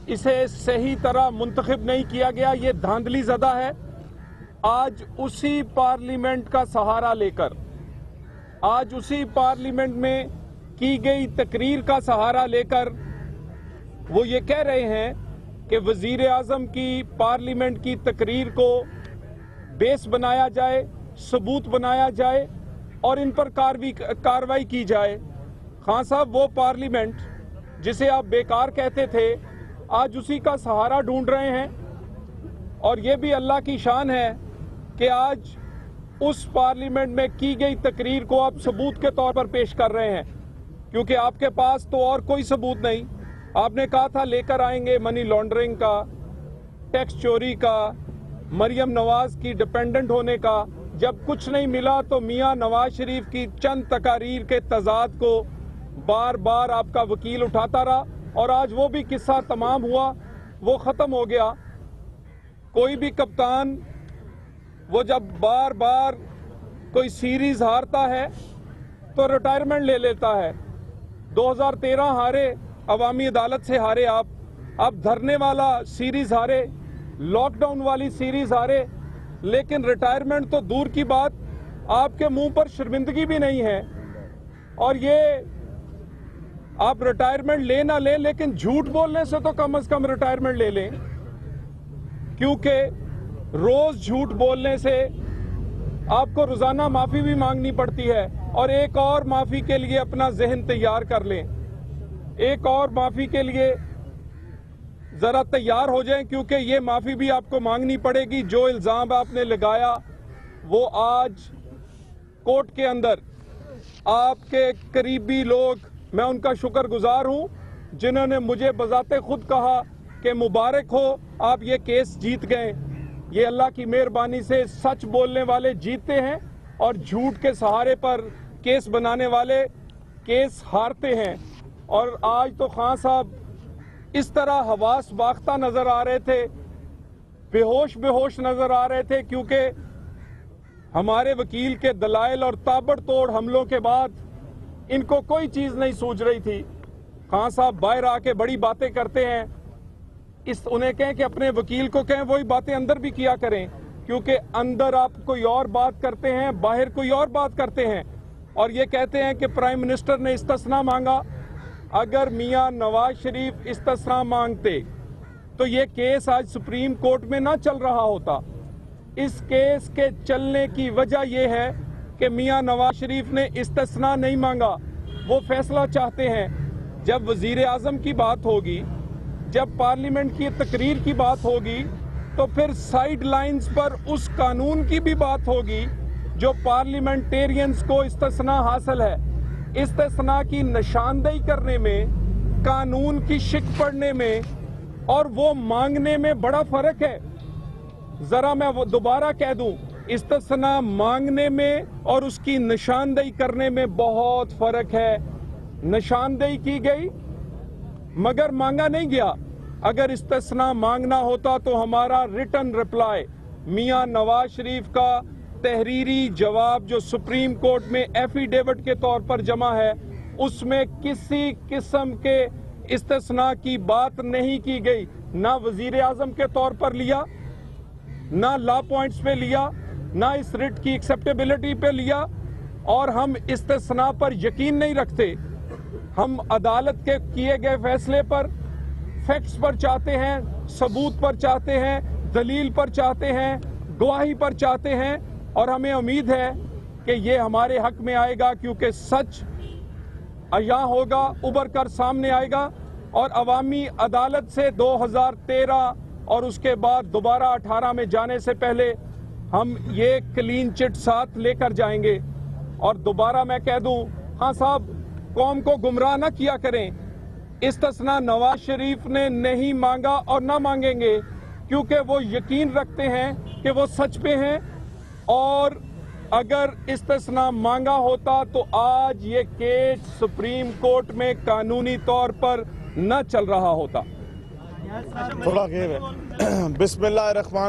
اسے صحیح طرح منتخب نہیں کیا گیا، یہ دھاندلی زدہ ہے۔ آج اسی پارلیمنٹ کا سہارا لے کر، آج اسی پارلیمنٹ میں کی گئی تقریر کا سہارا لے کر وہ یہ کہہ رہے ہیں کہ وزیر اعظم کی پارلیمنٹ کی تقریر کو بیس بنایا جائے، ثبوت بنایا جائے اور ان پر کارروائی کی جائے۔ خان صاحب، وہ پارلیمنٹ جسے آپ بیکار کہتے تھے، آج اسی کا سہارا ڈھونڈ رہے ہیں، اور یہ بھی اللہ کی شان ہے کہ آج اس پارلیمنٹ میں کی گئی تقریر کو آپ ثبوت کے طور پر پیش کر رہے ہیں، کیونکہ آپ کے پاس تو اور کوئی ثبوت نہیں۔ آپ نے کہا تھا لے کر آئیں گے منی لانڈرنگ کا، ٹیکس چوری کا، مریم نواز کی ڈیپینڈنٹ ہونے کا۔ جب کچھ نہیں ملا تو میاں نواز شریف کی چند تقاریر کے تضاد کو بار بار آپ کا وکیل اٹھاتا رہا، اور آج وہ بھی قصہ تمام ہوا، وہ ختم ہو گیا۔ کوئی بھی کپتان وہ جب بار بار کوئی سیریز ہارتا ہے تو ریٹائرمنٹ لے لیتا ہے۔ 2013 ہارے، عوامی عدالت سے ہارے آپ، اب دھرنے والا سیریز ہارے، لاک ڈاؤن والی سیریز ہارے، لیکن ریٹائرمنٹ تو دور کی بات، آپ کے منہ پر شرمندگی بھی نہیں ہے۔ اور یہ آپ ریٹائرمنٹ لے نہ لیں، لیکن جھوٹ بولنے سے تو کم از کم ریٹائرمنٹ لے لیں، کیونکہ روز جھوٹ بولنے سے آپ کو روزانہ معافی بھی مانگنی پڑتی ہے، اور ایک اور معافی کے لیے اپنا ذہن تیار کر لیں، ایک اور معافی کے لیے ذرا تیار ہو جائیں، کیونکہ یہ معافی بھی آپ کو مانگنی پڑے گی۔ جو الزام آپ نے لگایا وہ آج کورٹ کے اندر آپ کے قریبی لوگ، میں ان کا شکر گزار ہوں جنہوں نے مجھے بذات خود کہا کہ مبارک ہو، آپ یہ کیس جیت گئے۔ یہ اللہ کی مہربانی سے سچ بولنے والے جیتتے ہیں، اور جھوٹ کے سہارے پر کیس بنانے والے کیس ہارتے ہیں۔ اور آج تو خان صاحب اس طرح حواس باختہ نظر آ رہے تھے، بے ہوش نظر آ رہے تھے، کیونکہ ہمارے وکیل کے دلائل اور تابڑ توڑ حملوں کے بعد ان کو کوئی چیز نہیں سوچ رہی تھی۔ خان صاحب باہر آ کے بڑی باتیں کرتے ہیں، انہیں کہیں کہ اپنے وکیل کو کہیں وہی باتیں اندر بھی کیا کریں، کیونکہ اندر آپ کوئی اور بات کرتے ہیں، باہر کوئی اور بات کرتے ہیں، اور یہ کہتے ہیں کہ پرائم منسٹر نے استثناء مانگا۔ اگر میاں نواز شریف استثناء مانگتے تو یہ کیس آج سپریم کورٹ میں نہ چل رہا ہوتا۔ اس کیس کے چلنے کی وجہ یہ ہے کہ میاں نواز شریف نے استثناء نہیں مانگا، وہ فیصلہ چاہتے ہیں۔ جب وزیر اعظم کی بات ہوگی، جب پارلیمنٹ کی تقریر کی بات ہوگی، تو پھر سائیڈ لائنز پر اس قانون کی بھی بات ہوگی جو پارلیمنٹیرینز کو استثناء حاصل ہے۔ استثناء کی نشاندہی کرنے میں، قانون کی شک پڑھنے میں اور وہ مانگنے میں بڑا فرق ہے۔ ذرا میں وہ دوبارہ کہہ دوں، استثناء مانگنے میں اور اس کی نشاندہی کرنے میں بہت فرق ہے۔ نشاندہی کی گئی مگر مانگا نہیں گیا۔ اگر استثناء مانگنا ہوتا تو ہمارا ریٹن رپلائی، میاں نواز شریف کا تحریری جواب جو سپریم کورٹ میں ایفیڈیوٹ کے طور پر جمع ہے، اس میں کسی قسم کے استثناء کی بات نہیں کی گئی، نہ وزیر اعظم کے طور پر لیا، نہ لا پوائنٹس پہ لیا، نہ اس ریٹ کی ایکسیپٹیبلٹی پہ لیا، اور ہم استثناء پر یقین نہیں رکھتے۔ ہم عدالت کے کیے گئے فیصلے پر، فیکٹس پر چاہتے ہیں، ثبوت پر چاہتے ہیں، دلیل پر چاہتے ہیں، گواہی پر چاہتے ہیں، اور ہمیں امید ہے کہ یہ ہمارے حق میں آئے گا، کیونکہ سچ عیاں ہوگا، ابھر کر سامنے آئے گا، اور عوامی عدالت سے 2013 اور اس کے بعد دوبارہ 18 میں جانے سے پہلے ہم یہ کلین چٹ ساتھ لے کر جائیں گے۔ اور دوبارہ میں کہہ دوں، ہاں صاحب، قوم کو گمراہ نہ کیا کریں۔ استثناء نواز شریف نے نہیں مانگا اور نہ مانگیں گے، کیونکہ وہ یقین رکھتے ہیں کہ وہ سچ پہ ہیں، اور اگر استثناء مانگا ہوتا تو آج یہ کیس سپریم کورٹ میں قانونی طور پر نہ چل رہا ہوتا۔ بسم اللہ الرحمن